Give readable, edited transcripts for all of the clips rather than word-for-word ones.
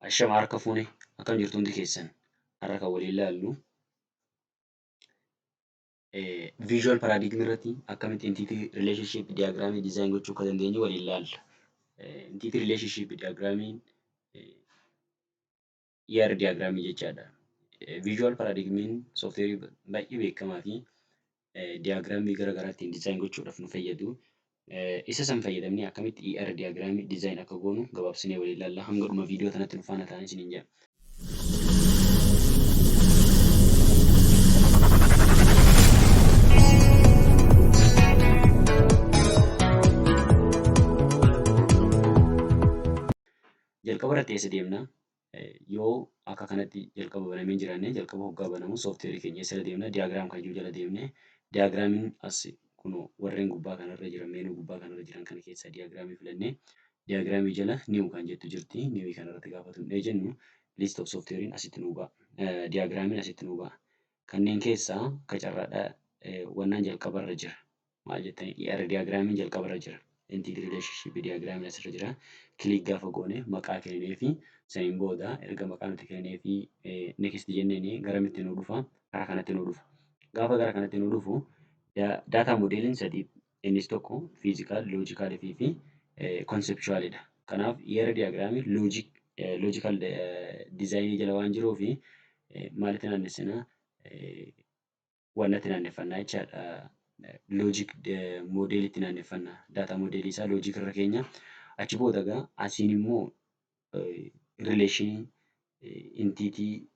Ashama harka fuune akkam jirtu hundi keessan har'a kan waliin ilaallu visual paradigm irratti akkamitti entity relationship diagram design gochuu akka dandeenyu waliin ilaalla. Entity relationship diagram ER diagram jechaadha. Visual paradigmiin soofteerii baay'ee beekamaa fi diagraamii gara garaa ittiin design gochuudhaaf nu fayyadu. Isa san fayyadamnee akkamitti ER diagram design akka goonu gabaabsinee waliin ilaalla. Hanga dhuma viidiyoo kanatti nu faana ta'aa isiniin jedha. Jalqaba irratti eessa deemna? Yoo akka kanatti jalqaba banamee hin jiraanne jalqaba hoggaa banamu soofteerii keenya eessa deemna? Diagram kan jiru jala deemnee diagramiin as kun warreen gubbaa kanarra jiran meenuu gubbaa kanarra jiran kana keessaa diagramii filannee diagramii jala new kan jettu jirti. New kanarratti gaafa tuqnee jennu list of soofteeriin asitti nuu ba'a. Diagramiin asitti nuu ba'a. Kanneen keessaa qacarraadhaa wannaan jalqabarra jira. Maal jettanii ER diagramiin jalqabarra jira. Entity relationship diagramiin asirra jira. Kilik gaafa goone maqaa kennee fi saniin booda erga maqaa nuti kennee fi next jenneen garamitti nu dhufa? Karaa kanatti nu dhufa. Gaafa gara kanatti nu dhufu daataa modeeliin sadii innis tokko fiizikaal, loojikaalii fi konsepchuwaalidha. Kanaaf ER diagraamii loojikaal diizaayinii jala waan jiruuf maalitti naannessina? Wannatti naanneffannaa jechaadha. Loojik moodeelitti naanneffanna. Daataa moodeelii isaa loojik irra keenya. Achi booda egaa asiin immoo rileeshinii intiitii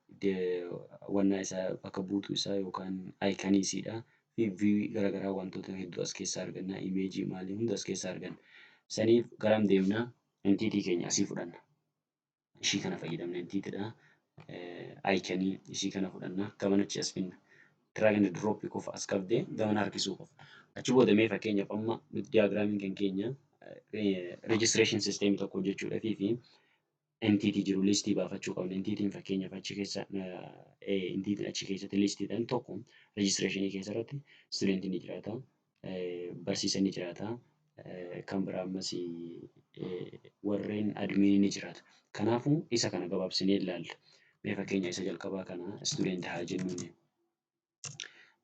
wannaa isaa bakka buutuu isaa yookaan aayikaniisiidha. Fi viiyuu garaagaraa wantoota hedduu as keessaa arganna. Imeejii maalii hunda as keessaa arganna. Saniif garam deemna? Intiitii keenya asii fudhanna. Ishii kana fayyadamna intiitiidha. Aayikanii ishii kana fudhanna. Gaman achi as finna. Drag and drop qofa as qabdee gaman harkisuu qofa. Achi booda mee fakkeenyaaf amma nuti diagraamiin kan keenya registration system tokko hojjechuudhaafii fi entity jiru listii baafachuu qabna. Entitiin fakkeenyaaf achi keessa entitiin achi keessatti listiidhaan tokko registrationii keessatti studentiin ni jiraata. Barsiisaan ni jiraata. Kan biraa ammas warreen adminii ni jiraata. Kanaafuu isa kana gabaabsinee ilaalla. Mee fakkeenya isa jalqabaa kana student haa jennuuni.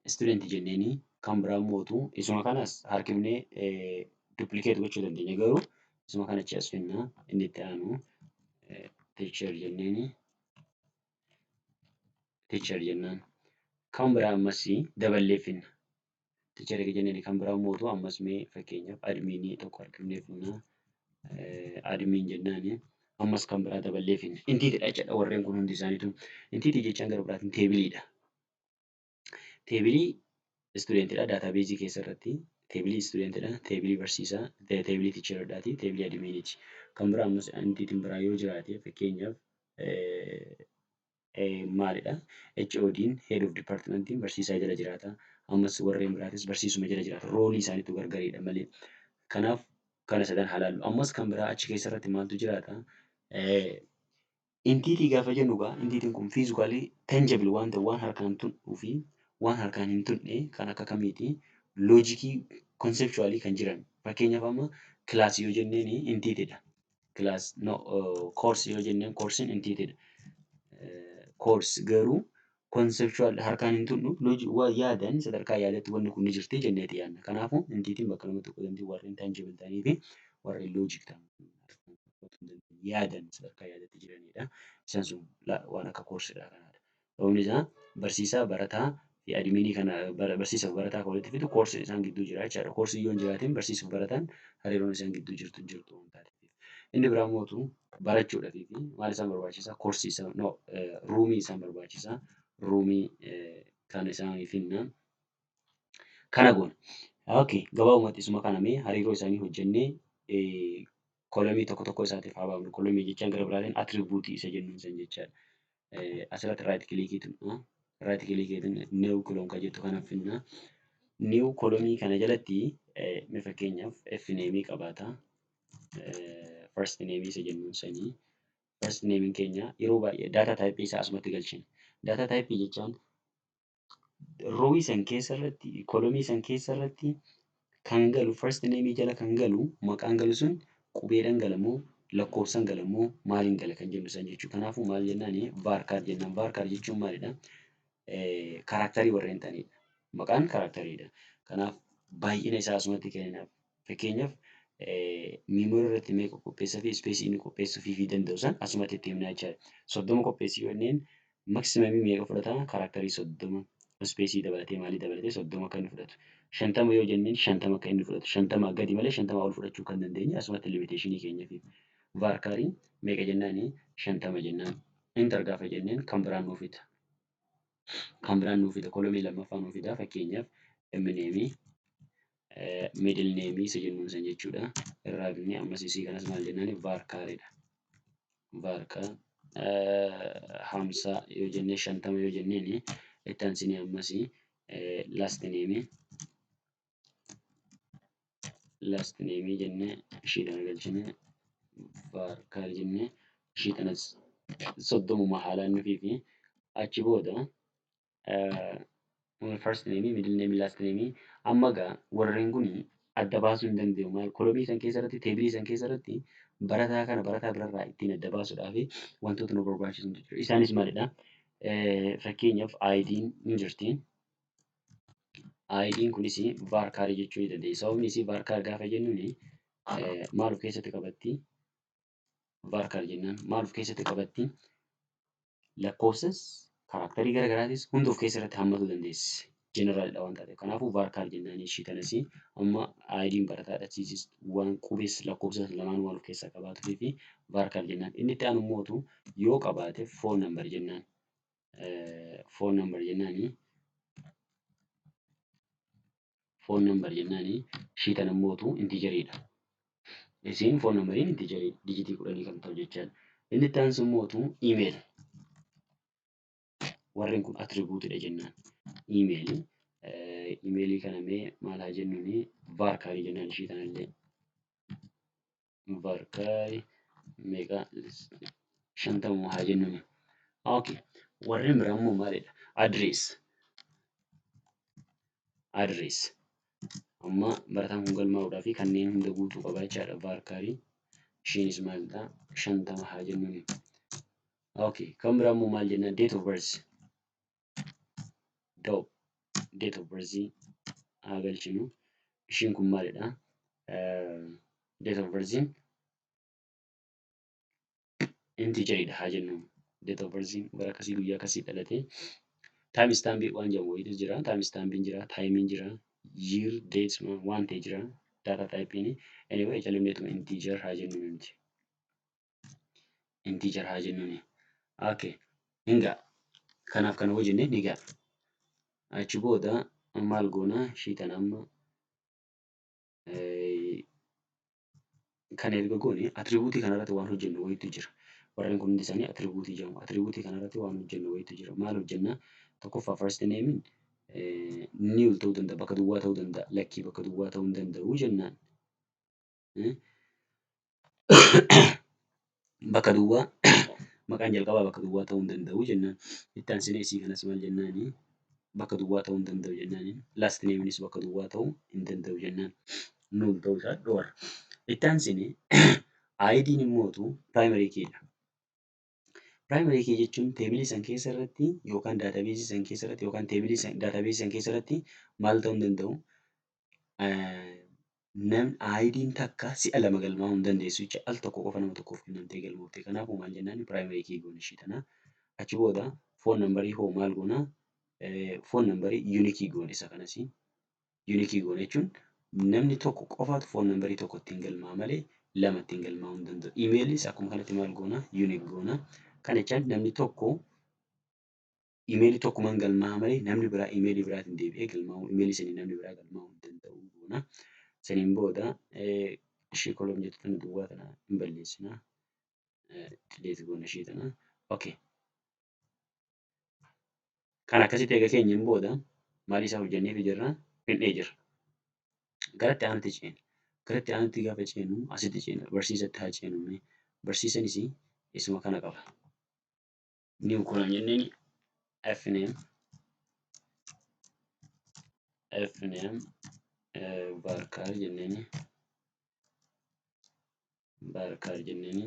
Student jenneeni kan biraa mootu isuma kanas harkifnee duplikeet gochuu dandeenya garuu isuma kana achi as finna inni itti aanu teacher jenneeni teacher jennaan kan biraa ammas daballee finna teacher jenneeni kan biraa mootu ammas mee fakkeenyaaf adminii tokko harkifnee finna admin jennaani ammas kan biraa daballee finna intiitiidha jedha warreen kun hundi isaaniitu intiitii jechaan gara biraatiin teebiliidha. Teebilii studentidha daataabeezii keessarratti teebilii studentidha teebilii barsiisaa teebilii tiicheridhaati teebilii adminiiti. Kan biraa ammas entiitiin biraa yoo jiraate fakkeenyaaf maalidha? HOD'n head of departmentiin barsiisaa jala jiraata. Ammas warreen biraatis barsiisuma jala jiraata. Roolii isaaniitu gargariidha malee. Kanaaf kana sadan haa ilaallu. Ammas kan biraa achi keessarratti maaltu jiraata? Intiitii gaafa jennu egaa intiitiin kun fiizikaalii tangible waan ta'u waan harkaan tuquu fi waan harkaan hin tuqne kan akka kamiiti? Loojikii konsepchuwaalii kan jiran. Fakkeenyaaf amma kilaasii yoo jenneen intiitiidha. Koorsii yoo jenneen koorsiin intiitiidha. Koorsi garuu konsepchuwaal harkaan hin tuqnu yaadan sadarkaa yaadatti wanni kun ni jirti jenneeti yaadna. Kanaafuu intiitiin bakka lamatti qoodamti dandeenya warreen tangible ta'anii fi warreen loojik ta'an yaadan sadarkaa yaadatti jiranidha. Isaan sun waan akka koorsiidha kanaadha. Sababni isaa barsiisaa barataa fi adminii kana barsiisaaf barataa kan walitti fidu koorsiin isaan gidduu jira jechaadha. Koorsii yoo hin jiraatin barsiisuuf barataan hariiroon isaan gidduu jirtu hin jirtu waan taateef. Inni biraa mootu barachuudhaaf fi maal isaan barbaachisa? Koorsii isaan ruumii isaan barbaachisa. Ruumii kan isaanii finna. Kana goona. Okay, gabaabumatti isuma kana mee hariiroo isaanii hojjennee kolomii tokko tokko isaatiif haa baafnu. Kolomii jechaan gara biraatiin attribuutii isa jennuun san jechaadha. Asirratti raayit kilikiitiin raayit kilikiitiin new kolom kan jettu kana finna. New kolomii kana jalatti mee fakkeenyaaf F neemii qabaata. First neemii isa jennuun sanii. First neemiin keenya yeroo baay'ee daataa taayippii isaa asumatti galchina. Daataa taayippii jechaan roowii san keessarratti kolomii san keessarratti kan galu first neemii jala kan galu maqaan galu sun qubeedhaan galamoo lakkoofsan galammoo maaliin gala kan jennu san jechuudha. Kanaafuu maal jennaani varchar jennaan. Varchar jechuun maalidha? Kaaraaktarii warreen ta'anidha. Maqaan karaakteriidha. Kanaaf baay'ina isaa asumatti kennaaf. Fakkeenyaaf miimoorii irratti meeqa qopheessaa fi ispeesii inni qopheessuufii danda'u san asumatti itti himnaa jechaadha. 30 qopheessii yoo jenneen maksimamii meeqa fudhata? Karaaktarii 30 ispeesii dabalatee maalii dabalatee 30 akka inni fudhatu. 50 yoo jenneen 50 akka inni fudhatu. 50 gadi malee 50 ol fudhachuu kan dandeenye asumatti limiteeshinii keenyaaf. Vaarkaariin meeqa jennaani? 50 jennaan. Enter gaafa jenneen kan biraan nuuf fida. Kan biraan nuuf fida. Kolomii lammaffaa nuuf fida. Fakkeenyaaf emneemii middle name isa jennuun san jechuudha. Irraa binnee ammas isii kanas maal jennaani? Vaarkaaridha. Vaarkaar 50 yoo jennee 50 yoo jenneeni itti aansinee ammas last name jennee ishiidhaan galchinee vaarkaar jennee ishii kanas 30 haalaan nufii fi achi booda first name, middle name, last name amma gaa warreen kun adda baasuu hin dandeenyu. Maal kolomii san keessa irratti teebilii san keessa irratti barataa kana barataa birarraa ittiin adda baasuudhaaf wantoota nu barbaachisan jechuudha. Isaanis maalidha? Fakkeenyaaf ID'n ni jirti. ID'n kunis vaarkaarii jechuu ni dandeenya. Sababni isii vaarkaar gaafa jennuuni maal of keessatti qabatti? Vaarkaar jennaan maal of keessatti qabatti? Lakkoofsas karaaktarii garaagaraatis hunda of keessatti hammatuu dandeessi. Jeneraalidha waan taateef. Kanaafuu vaarkaar jennaan ishii kanas amma ID'n barataadha. Siisis waan qubees lakkoofsas lamaan waan of keessaa qabaatuu fi vaarkaar jennaan. Inni itti aanu immoo yoo qabaate foon nambar jennaan. Foon nambar jennaani. Foon nambar jennaani ishii kana immoo intijeriidha. Isiin foon nambariin intijeriidha. Dijitii 10 kan ta'u jechaadha. Inni itti aansu immoo iimeel. Warreen kun attribuutidha jennaan. Iimeelii. Iimeelii kana mee maal haa jennuuni? Vaarkaarii jennaan ishii kanallee. Vaarkaarii meeqa? 50 haa jennuuni. Okay. Warreen biraa immoo maalidha? Adrees. Adrees. Amma barataan kun galmaa'uudhaa fi kanneen hunda guutuu qaba jechaadha. Vaarkaarii. Ishiinis maalidha? 50 haa jennuuni. Okay. Kan biraa immoo maal jennaan? Date of birth. Date of birth haa galchinu. Ishiin kun maalidha? Date of birth intijeriidha haa jennu. Date of birth bara akkasii guyyaa akkasii dhalate. Time stampii waan jedhamu wayiitu jira. Time stampiin jira. Taayimiin jira. Year date waan ta'e jira. Data typein. Anyway califneetuma integer haa jennu nuti. Integer haa jennuuni. Okay. Hingaa. Kanaaf kana hojjenne ni ga'a. Achi booda maal goona? Ishii kana amma kan erga goone attribuutii kanarratti waan hojjennu wayiitu jira. Warreen kun hundi isaanii attribuutii jedhamu. Attribuutii kanarratti waan hojjennu wayiitu jira. Maal hojjennaa? Tokkoffaa first name'n niil ta'uu danda'a. Bakka duwwaa ta'uu danda'a. Lakkii bakka duwwaa ta'uu hin danda'u jennaan. Bakka duwwaa maqaan jalqabaa bakka duwwaa ta'uu hin danda'u jennaan. Itti aansinee isii kanas maal jennaani? Bakka duwwaa ta'uu hin danda'u jennaani. Last name'nis bakka duwwaa ta'uu hin danda'u jennaan. Nuul ta'uu isaa dhoorra. Itti aansinee ID'n immoo primary key'dha. Primary key jechuun teebilii san keessa irratti yookaan daatabeesii san keessa irratti yookaan daatabeesii san keessa irratti maal ta'uu hin danda'u? ID'n takka si'a lama galmaa'uu hin dandeessu jecha al tokko qofa nama tokkoof kennamtee galmoofte. Kanaafuu maal jennaani? Primary key goone ishii tana. Achi booda foon nambarii hoo maal goona? Foon nambarii yuunikii goone isa kanas. Yuunikii goone jechuun namni tokko qofaatu foon nambarii tokko ittiin galmaa'a malee lama ittiin galmaa'uu hin danda'u. Iimeeliis akkuma kanatti maal goona? Yuunik goona. Kana jechaan namni tokko iimeelii tokkumaan galmaa'a malee namni biraa iimeelii biraatiin deebi'ee galmaa'uu iimeelii sanii namni biraa galmaa'uu hin danda'u goona. Saniin booda ishii kolom jettu tana duwwaa tana hin balleessinaa. Dileet goona ishii tana. Okay. Kan akkasitti eega keenyaan booda maal isaa hojjenneef jirra? Fixnee jirra. Garatti aanutti ceena. Garatti aanutti gaafa ceenu asitti ceena. Barsiisatti haa ceenu. Barsiisanis isuma kana qaba. New column jenneen fname varchar jenneen Barkaar jenneeni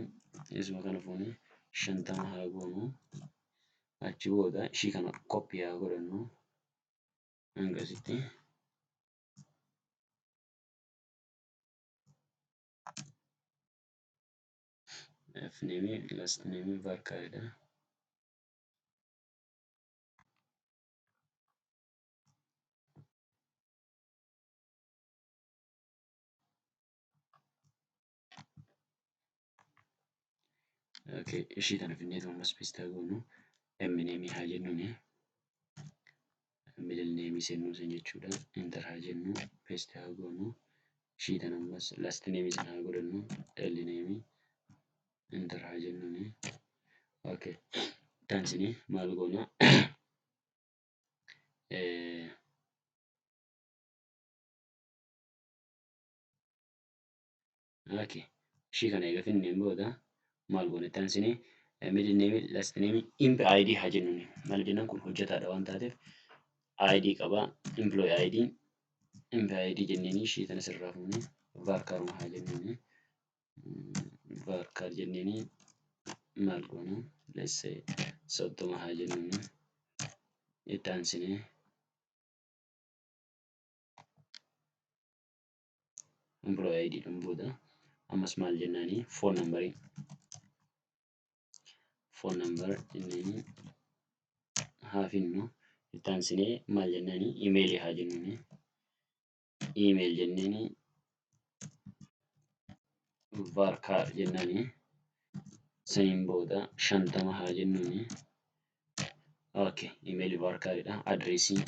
isuma kana fuunee 50 haa goonu. Achi booda ishii kana koppii haa godhannu. Hangasitti. Fneemii last neemii barkaaridha. Okay, ishii kana finnee ammas paste haa goonu. Mneemii haa jennuuni. Middle neemii seenuu san jechuudha. Enter haa jennu. Paste haa goonu. Ishii kana ammas last neemii sana haa godhannu. L neemii. Enter haa jennuuni. Okay. Taansinii maal goona? Okay. Ishii kana egaa finneen booda maal goona? Taansinii middle neemii last neemii imp id haa jennuuni. Maal jennaan kun hojjetaadha waan taateef id qaba. Employee id imp id jenneeni ishii kana sirraa fuunee varkaaruma haa jennuuni. Varkaar jenneeni maal goona? Let's say 30 haa jennuuni. Itti aansinee employee id dhaan booda ammas maal jennaani? Phone number jenneeni haa finnu. Itti aansinee maal jennaani? Email haa jennuuni. Email jenneeni varkaar jennaani. Saniin booda 50 haa jennuuni. Okay, email varkaaridha. Adreesii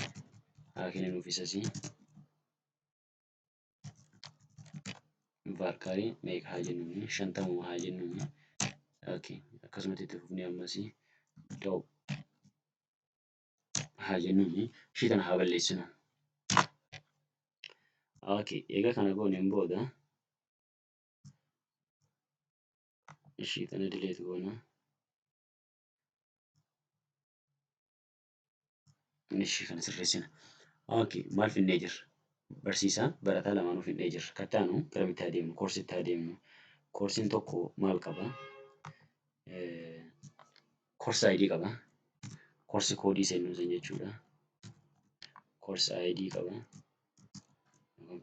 haa kenninuuf isasii. Varkaarii meeqa haa jennuuni? 50 haa jennuuni. Okay, akkasumatti itti fufnee ammasii da'oo haa jennuuni. Ishii kana haa balleessinu. Okay, egaa kana gooneen booda ishii kana delete goona. Ishii kana sirreessina. Okay, maal finnee jirra? Barsiisaa barataa lamaanuu finnee jirra. Kattaanu garamitti haa deemnu? Koorsitti haa deemnu. Koorsiin tokko maal qaba? Koorsi ID qaba. Koorsi koodii seenuu san jechuudha. Koorsi ID qaba.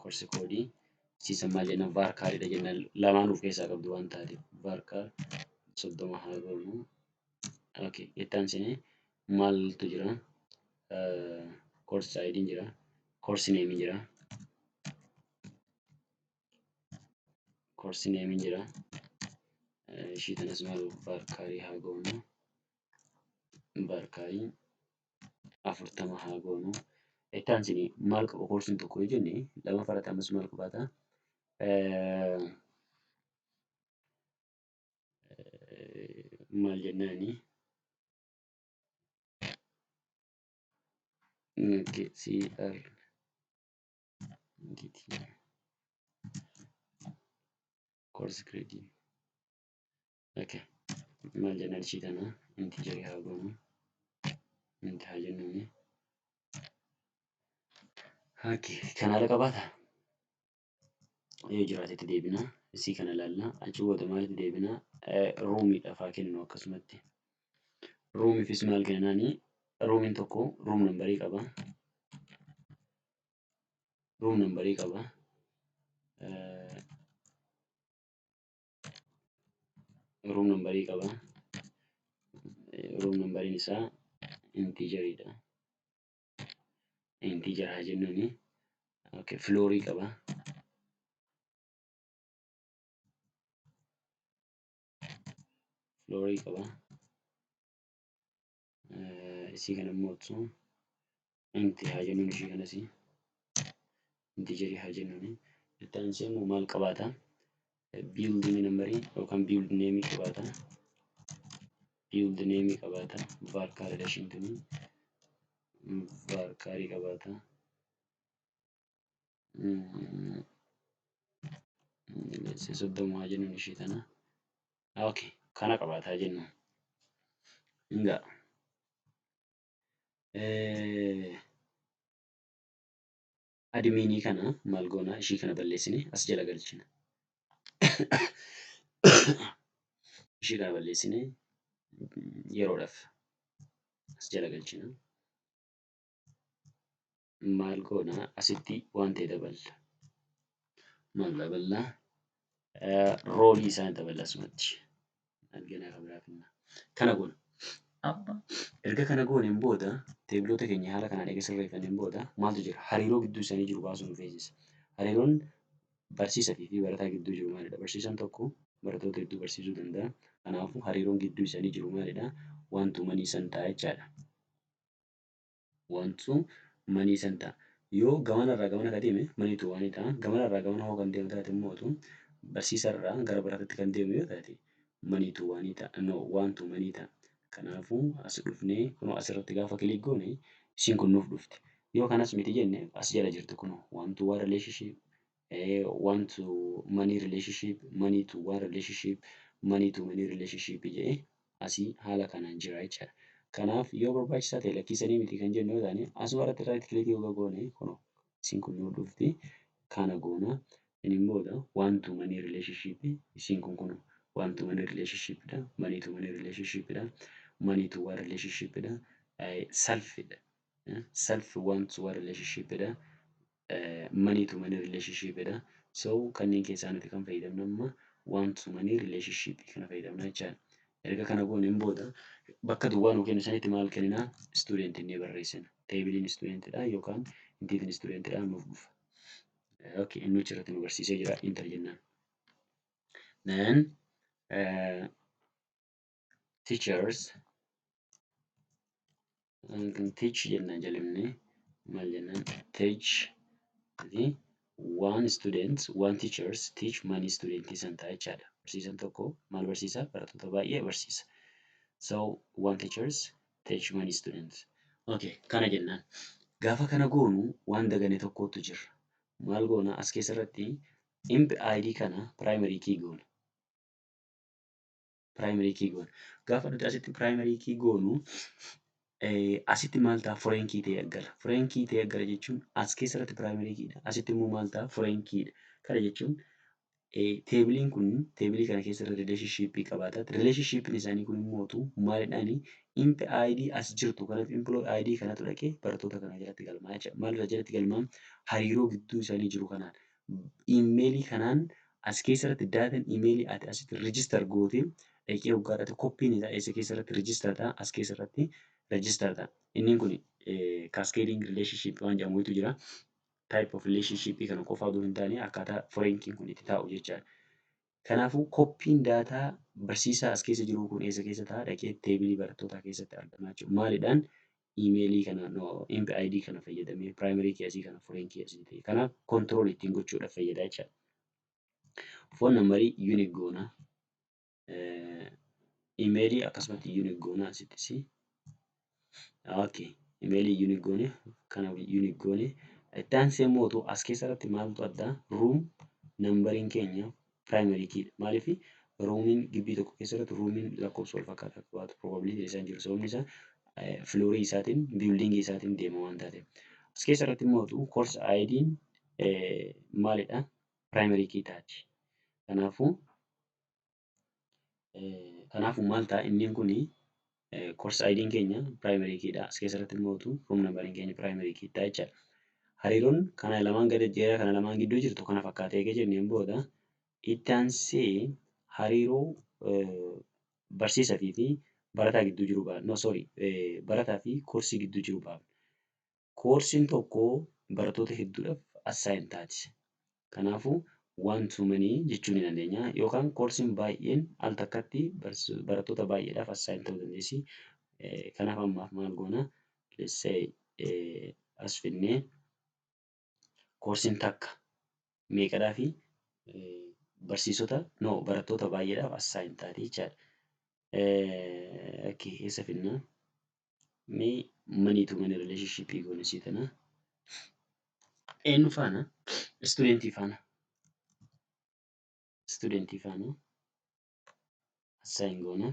Koorsi koodii siisan maal jenna? Varkaaridha jenna. Lamaan of keessaa qabdu waan taateef varkaar 30 haa goonu. Okay, itti aansinee maaltu jira? Koorsi ID jira. Koorsi neemii jira. Koorsi neemii jira. Ishii kanas maal varkaarii haa goonu. Varkaarii 40 haa goonu. Itti aansinee maal qaba koorsiin tokko yoo jenne lama farata ammas maal qabaata? Maal jennaani? CR course credit. Okay. Maal jennaan ishii kana inteejarii haa goonu. Inti haa jennuuni. Okay. Kan haala qabaata? Yoo jiraatetti deebina. Isii kana ilaalla. Achi booda maalitti deebina? Ruumiidhaaf haa kennu akkasumatti. Ruumiifis maal kennaani? Ruumiin tokko ruum nambarii qaba. Ruum nambarii qaba. Ruum nambarii qaba. Ruum nambariin isaa inteejariidha. Inteejar haa jennuuni. Okay. Floorii qaba. Floorii qaba. Isii kana immoo inti haa jennuun ishii kanasii. Inteejarii haa jennuuni. Itti aansee immoo maal qabaata? Building nambarii yookaan build neemii qabaata. Build neemii qabaata. Varkaaridha ishiin tuni. Varkaarii qabaata. Soddoma haa jennuun ishii kana. Okay. Kana qabaata haa jennu. Egaa adminii kana maal goona? Ishii kana balleessine as jala galchina. ishii kana balleessinee yeroodhaaf as jala galchina. Maal goona asitti waan ta'e daballa. Maal daballaa? Roolii isaa daballa asumatti. Arginaa kan biraa finna. Kana goona. Amma erga kana gooneen booda teebiloota keenya haala kanaan eega sirreeffanneen booda maaltu jira? Hariiroo gidduu isaanii jiru baasuu nu feesisa. Hariiroon barsiisaa fi barataa gidduu jiru maalidha? Barsiisaan tokko barattoota hedduu barsiisuu danda'a. Kanaafuu hariiroon gidduu isaanii jiru maalidha? Wantu manii san ta'a jechaadha. Wantu manii san ta'a. Yoo gamanarraa gamana ka deeme maniitu waanii ta'a. Gamanarraa gamana hoo kan deemu taate immoo barsiisarraa gara barataatti kan deemu yoo taate maniitu waanii ta'a. No, wantu manii ta'a. Kanaafuu as dhufnee kunoo asirratti gaafa kilik goone isiin kun nuuf dhufti. Yoo kanas miti jenne as jala jirti kunoo wantu waan relationship want to money relationship, money to one relationship, money to money relationship jedhee asii haala kanaan jira jechaadha. Kanaaf yoo barbaachisaa ta'e lakkisanii miti kan jennu yoo taane asuma irratti right click yoo goone kunoo isiin kun nuuf dhufti. Kana goona inni booda want to money relationship isiin kun kunoo want to money relationship dha. Money to money relationship dha. Money to one relationship dha. Self dha. Self want to one relationship dha. Money to money relationship dha. So kanneen keessaa nuti kan fayyadamnu amma want to money relationship kana fayyadamna jechaadha. Erga kana gooneen booda bakka duwwaa nuu kennu sanitti maal kenninaa? Student innee barreessina. Teebiliin studentidha yookaan inteetiin studentidha nuuf dhufa. Okay, inni achirratti nu barsiisee jira enter jennaan. Then teachers teach jennaan jalqabnee maal jennaan? Teach one student, one teachers teach many students san ta'a jechaadha. Barsiisaan tokko maal barsiisa? Barattoota baay'ee barsiisa. So one teachers teach many students. Okay, kana jennaan. Gaafa kana goonu waan dagane tokkotu jira. Maal goona as keessarratti imp id kana primary key goona. Primary key goona. Gaafa nuti asitti primary key goonu asitti maal ta'a? Foreign key ta'ee aggala. Foreign key ta'ee aggala jechuun as keessarratti primary keydha. Asitti immoo maal ta'a? Foreign keydha. Kana jechuun teebiliin kun teebilii kana keessatti relationship qabaata. Relationship isaanii kun immoo maalidhaani? Imp id as jirtu kanatti employee id kanatu dhaqee barattoota kana jalatti galmaa jechuudha. Maalirra jalatti galmaa? Hariiroo gidduu isaanii jiru kanaan. Imeelii kanaan as keessatti daataan imeelii ati asitti register gootee dhaqee waggaadhaatti koppiin isaa eessa keessatti register ta'a? As keessatti register ta'a. Inni kun cascading relationship waan jedhamutu jira. Type of relationship kana qofa osoo hin taane akkaataa foreign key kun itti taa'u jechaadha. Kanaafuu koppiin daataa barsiisaa as keessa jiru kun eessa keessa ta'a? Dhaqee teebilii barattootaa keessatti argama jechuudha. Maalidhaan? Imeelii kana imp id kana fayyadamee primary key asii kana foreign key asii ta'e. Kanaaf control ittiin gochuudhaaf fayyada jechaadha. Phone numberii unique goona. Imeelii akkasumatti unique goona asittis. Okay. Imeelii unique goone kana unique goone. Itti aansee immoo as keessatti maaltu addaa? Room nambariin keenya primary keydha. Maaliif roomiin gibbii tokko keessatti roomiin lakkoofsa wal fakkaataa qabaatu probability isaan jiru. Sababni isaa filoorii isaatiin biildingii isaatiin deema waan taateef. As keessatti immoo course ID'n maalidha? Primary key taati. Kanaafuu maal ta'a? Inni kun course ID'n keenya primary keydha. As keessatti immoo room nambariin keenya primary key ta'a jechaadha. Hariiroon kana lamaan gadi jeera kana lamaan gidduu jirtu kana fakkaatee eega jenneen booda itti aansee hariiroo barsiisaa fi barataa gidduu jiru ba'a. No sorry, barataa fi koorsii gidduu jiru ba'a. Koorsiin tokko barattoota hedduudhaaf assign taati. Kanaafuu one to many jechuu ni dandeenya. Yookaan koorsiin baay'een al takkatti barattoota baay'eedhaaf assign ta'uu dandeessi. Kanaaf ammaaf maal goona? Let's say as finnee koorsiin takka meeqadhaa fi barattoota baay'eedhaaf assign taati jechaadha. Okay, eessa finnaa? Money to money relationship goone sii tana. Eenyu faana? Studentii faana. Studentii faana assign goona.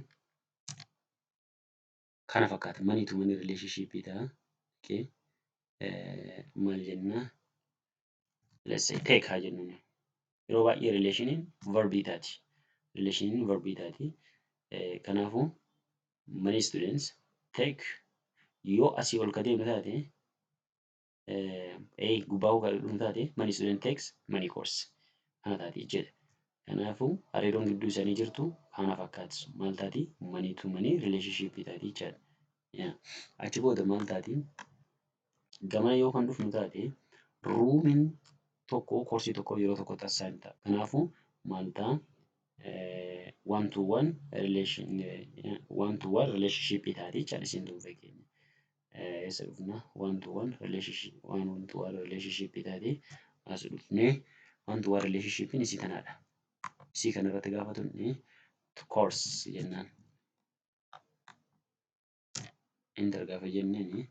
Kana fakkaata money to money relationship ta'a. Okay. Maal jennaa? Let's say take haa jennuun. Yeroo baay'ee relationin verbii taati. relation verbii taati. Kanaafuu many students take yoo asii ol ka deemu taate gubbaa kan dhufu taate many student takes many course kana taati jechuudha. Kanaafuu hariiroon gidduu isaanii jirtu kana fakkaatu maal taati manii tu manii relationship taati jechuudha. Achi booda maal taati gamana yoo kan dhufnu taate ruumiin tokko koorsii tokko yeroo tokko taasisan ta'a. Kanaafuu maal ta'a one to one relationship taati jechuudha isin tun fakkeenya. Eessa dhufna one to one relationship taati as dhufnee one to one relationship isii kanaadha. Isii kanarratti gaafa tunne course jennaan. Enter gaafa jenneeni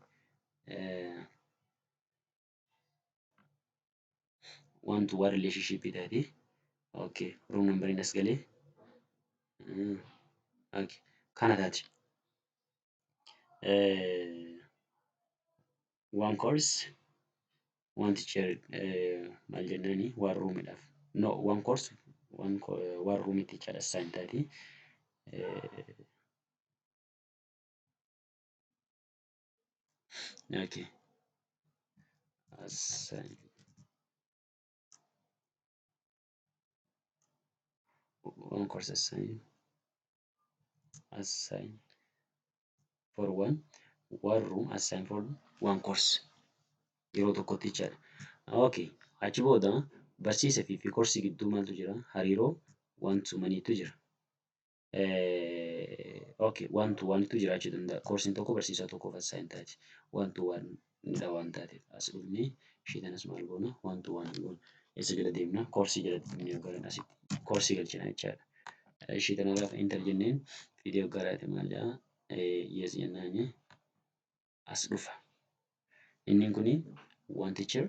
one to one relationship taati. Okay, room number as galee. Okay, kana taati. One course, one teacher maal jennaani one roomidhaaf. No, one course, one room teacher assign taati. Okay. Assign. One course assign for one room assign for one course yeroo tokkotti jechaadha. Okay, achi booda barsiisaa fi koorsii gidduu maaltu jira? Hariiroo one to manytu jira. Okay, one to onetu jiraachuu danda'a. Koorsiin tokko barsiisaa tokkoof assign taati. One to one dha waan taateef as dhufnee ishee kanas maal goona one to one goona. Eessa jala deemna? Koorsii jala deemnee yookaan asitti koorsii galchina jechaadha. Ishee kana gaafa enter jenneen viidiyoo garaati maal jedhaa yes jennaani as dhufa. Inni kuni one teacher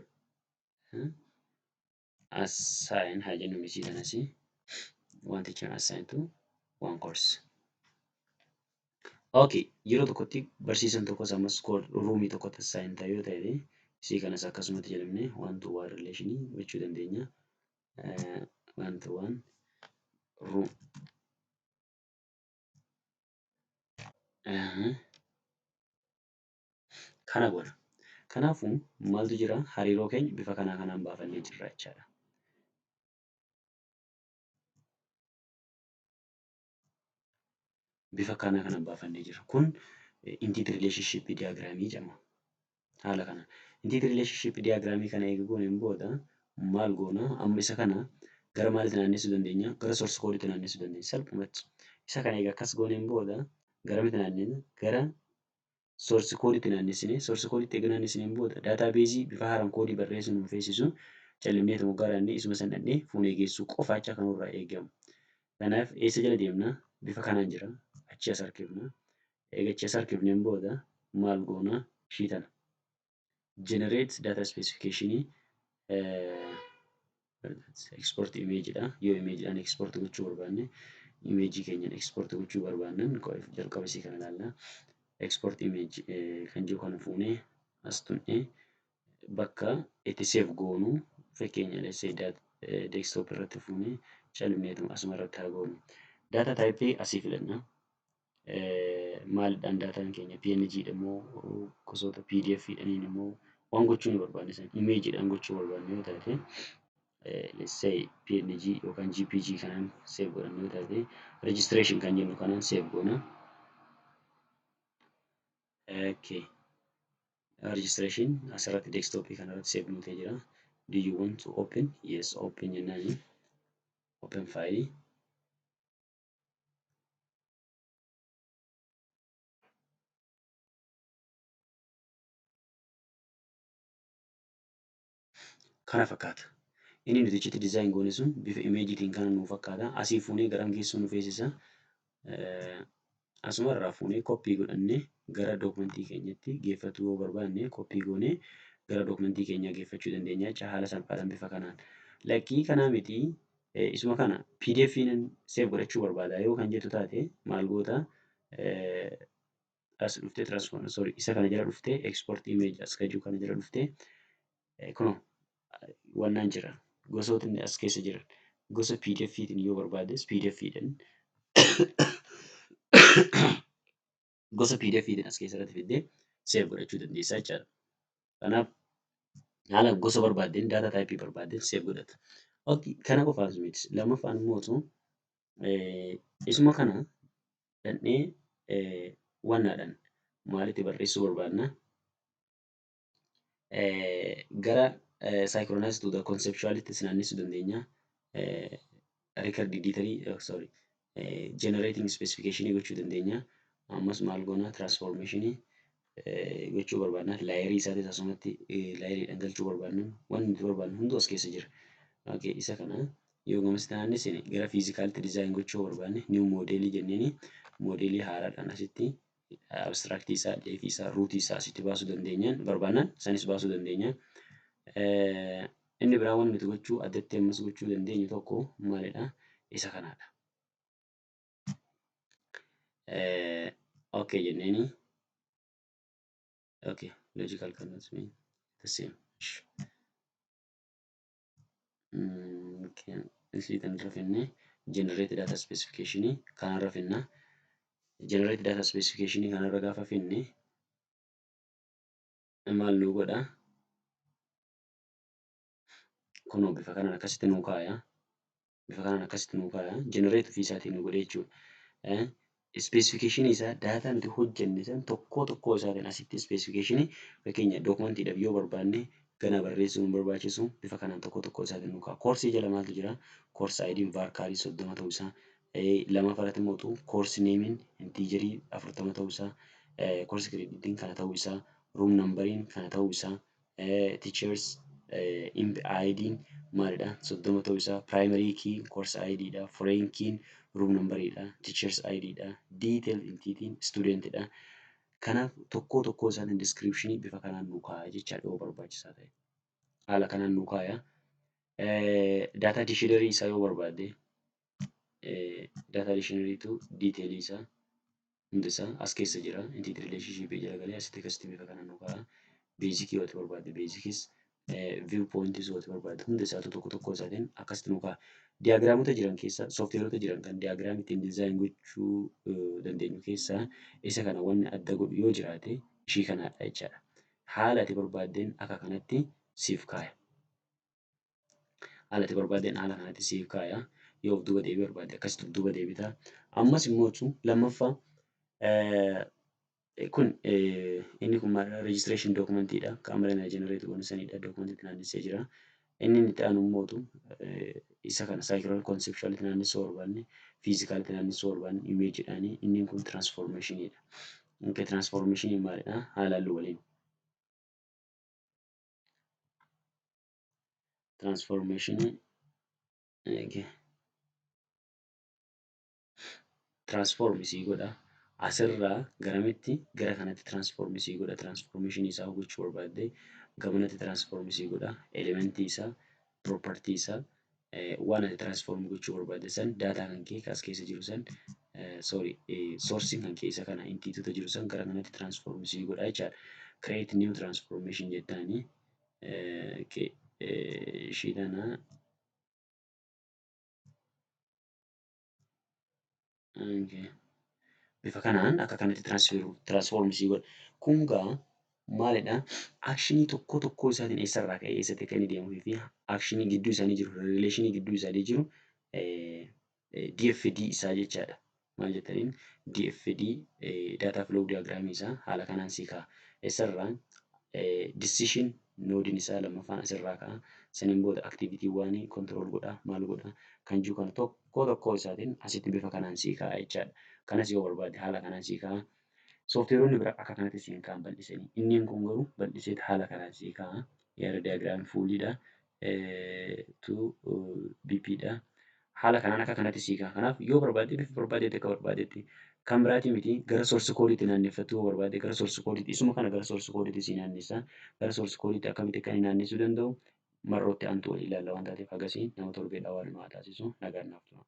assign haa jennu ishee kanas one teacher assign to one course. Okay, yeroo tokkotti barsiisaan tokkos ammas ruumii tokkotti assign ta'a yoo ta'e ishee kanas akkasumatti jedhamne one to one relation gochuu dandeenya. One to one room. Kana goona. Kanaafuu maaltu jira? Hariiroo keenya bifa kanaan baafannee jirra jechaadha. Bifa kanaan baafannee jira. Kun intiit relationship diyaagiraamii jedhama. Haala kana. Intiit relationship diyaagiraamii kana eega gooneen booda maal goona? Amma isa kana gara maalitti naannessuu dandeenya? Gara source code'itti naannessuu dandeenya. Salphumatti. Isa kana eega akkas gooneen booda garamitti naanneenya? Gara source code'itti naannessine. Source code'itti eega naannessineen booda daataabeezii bifa haaraan koodii barreessuu nu feesisu callimnee moggaa dhaannee isuma san dhannee fuunee geessuu qofaacha kanurraa eegamu. Kanaaf eessa jala deemna? Bifa kanaan jira. Achi as harkifna. Eega achi as harkifneen booda maal goona? Ishii tana. Generate data specification export image dha. Yoo image dhaan export gochuu barbaanne image keenyan export gochuu barbaannan jalqaba isii kana ilaalla. Export image kan jiru kana fuunee as tuqnee bakka itti save goonu fakkeenya desktop irratti fuunee callimneetuma asuma irratti haa goonu. Data type asii filanna. Maalidhaan daataan keenya PNG dha moo gosoota PDF dhaan immoo waan gochuu nu barbaanne sana image dhaan gochuu barbaanne yoo taate let's say PNG yookaan GPG kanaan save godhanne yoo taate registration kan jennu kanaan save goona. Okay. Registration asirratti desktop kanarratti save nu ta'ee jira. Do you want to open? Yes, open jennaani. Open file. Kana fakkaata. Inni nuti achitti design goone sun bifa imeejiitiin kana nu fakkaata. Asii fuunee garam geessuu nu feesisa. Asuma irraa fuunee koppii godhannee gara dookumentii keenyatti geeffachuu yoo barbaanne koppii goonee gara dookumentii keenyaa geeffachuu dandeenya jecha haala salphaadhaan bifa kanaan. Lakkii kanaa miti isuma kana PDF'n save godhachuu barbaada yoo kan jettu taate maal goota as dhuftee isa kana jala dhuftee export image as kajuu kana jala dhuftee kunoo wannaan jira gosootni as keessa jiran gosa PDF'tiin yoo barbaaddes PDF'dhaan gosa PDF'tiin as keessatti fiddee seef godhachuu dandeessaa jechaadha. Kanaaf haala gosa barbaaddeen daataa taayipii barbaaddeen seef godhata. Kana qofaas miti. Lammaffaan immoo isuma kana dhandhee wannaadhaan maalitti barreessuu barbaadna gara synchronized to the conceptualities naannessuu dandeenya. Record digitally sorry generating specification gochuu dandeenya. Ammas maal goona transformation gochuu barbaadna. Laayerii isaatis asumatti laayeriidhaan galchuu barbaadna. Wanni nuti barbaadnu hunduu as keessa jira. Isa kana yoo gamasitti naannessine gara fiizikaaliti dizaayin gochuu barbaanne niw moodeelii jenneeni moodeelii haaraadhaan asitti abstiraaktii isaa, deefii isaa, ruutii isaa asitti baasuu dandeenyaan barbaannaan isanis baasuu dandeenya. Inni biraa wanti nuti gochuu addatti ammas gochuu dandeenyu tokko maalidha? Isa kanaadha. Okay jenneeni. Okay, logical cannot mean the same. Okay, isii kan irra finne generate data specification kan irra finna. Generate data specification kan irra gaafa finne maal nu godha? Kunoo bifa kanaan akkasitti nuu kaaya. Bifa kanaan akkasitti nuu kaaya. Generate ofii isaatiin nu godhe jechuudha. Specification isaa daataa nuti hojjenne san tokkoo tokkoo isaatiin asitti specification fakkeenya dookumantiidhaaf yoo barbaanne gana barreessuu nu barbaachisu bifa kanaan tokkoo tokkoo isaatiin nu ka'a. Koorsii jala maaltu jira? Koorsi ayidiin vaarkaarii 30 ta'uu isaa. Lammaffatti immoo koorsi neemiin intiijerii 40 ta'uu isaa. Koorsi kireeditiin kana ta'uu isaa. Ruum nambariin kana ta'uu isaa. Teachers ayidiin maalidha? 30 ta'uu isaa. Piraayimarii kii koorsi ayidiidha. Foreign kiin ruum nambariidha. Teachers ayidiidha. Detail intiitiin stuudentidha. Kanaaf tokkoo tokkoo isaatiin diskiripshinii bifa kanaan nu kaa'aa jechaadha yoo barbaachisaa ta'e. Haala kanaan nu kaa'aa. Daataa dishiinarii isaa yoo barbaadde daataa dishiinariitu diiteelii isaa hundi isaa as keessa jira. Intiitii rileeshinshiipii jala galee asitti akkasitti bifa kanaan nu kaa'aa. Beezikii yoo barbaadde beezikis view pointis yoo barbaadde hundi isaatu tokko tokko isaatiin akkasitti nu kaa'a. Diyaagiraamota jiran keessa sooftiweerota jiran kan diyaagiraam ittiin dizaayin gochuu dandeenyu keessaa isa kana wanni adda godhu yoo jiraate ishii kanaadha jechaadha. Haala ati barbaaddeen akka kanatti siif kaaya. Haala ati barbaaddeen haala kanatti siif kaaya. Yoo of duuba deebii barbaadde akkasitti of duuba deebita. Ammas immoo lammaffaa kun inni kun maal rejistireeshin dookumentiidha. Kaameraan jenereetu goone sanidha. Dookumentiitti naannessee jira. Inni itti aanu immoo isa kana saayikiloo konsepshuwaalitti naannessuu barbaanne fiizikaalitti naannessuu barbaanne imeejiidhaani inni kun tiraansfoormeeshiniidha. Tiraansfoormeeshinii maalidha? Haala halluu waliin. Tiraansfoormeeshinii tiraansfoormisii godha. Asirraa garamitti gara kanatti tiraansfoormisii godha. Tiraansfoormeeshinii isaa gochuu barbaadde gamanatti tiraansfoormisii godha. Elementii isaa, piroopartii isaa waan ati tiraansfoormii gochuu barbaadde san daataa kan kee as keessa jiru san soorsiin kan kee isa kana intiitota jiru san gara kanatti tiraansfoormisii godha jechaadha. Create new transformation jettaanii ishii kana bifa kanaan akka kanatti tiraansfoormisii godha. Kun gaa maalidha? Akshinii tokko tokkoo isaatiin eessarraa ka'ee eessatti akka inni deemuu fi akshinii gidduu isaanii jiru, rileeshinii gidduu isaanii jiru DFD isaa jechaadha. Maal jettaniin DFD daataa flow diyaagiraamii isaa haala kanaan sii ka'a. Eessarraa decision noodiin isaa lammaffaan asirraa ka'a. Saniin booda aktiivitiiwwan kontirool godha maal godha kan jiru kana tokko tokkoo isaatiin asitti bifa kanaan sii ka'a jechaadha. Kanas yoo barbaadde haala kanaan sii ka'a. Sooftiweeronni biraa akka kanatti siin kaan bal'isanii. Inni kun garuu bal'iseeti haala kanaan sii ka'a. Yaada diyaagiraamii fuuliidha. BPdha. Haala kanaan akka kanatti sii ka'a. Kanaaf yoo barbaadde bifa barbaaddetti akka barbaaddetti kan biraatii miti gara soorsi koodiitti naanneffatu yoo barbaadde gara soorsi koodiitti isuma kana gara soorsi koodiitti sii naannessa. Gara soorsi koodiitti akkamitti akka inni naannessuu danda'u mar'ootti aantu walii ilaalla waan taateef akkasii nama torbeedhaa waan nu haa taasisu nagaan naaf tura.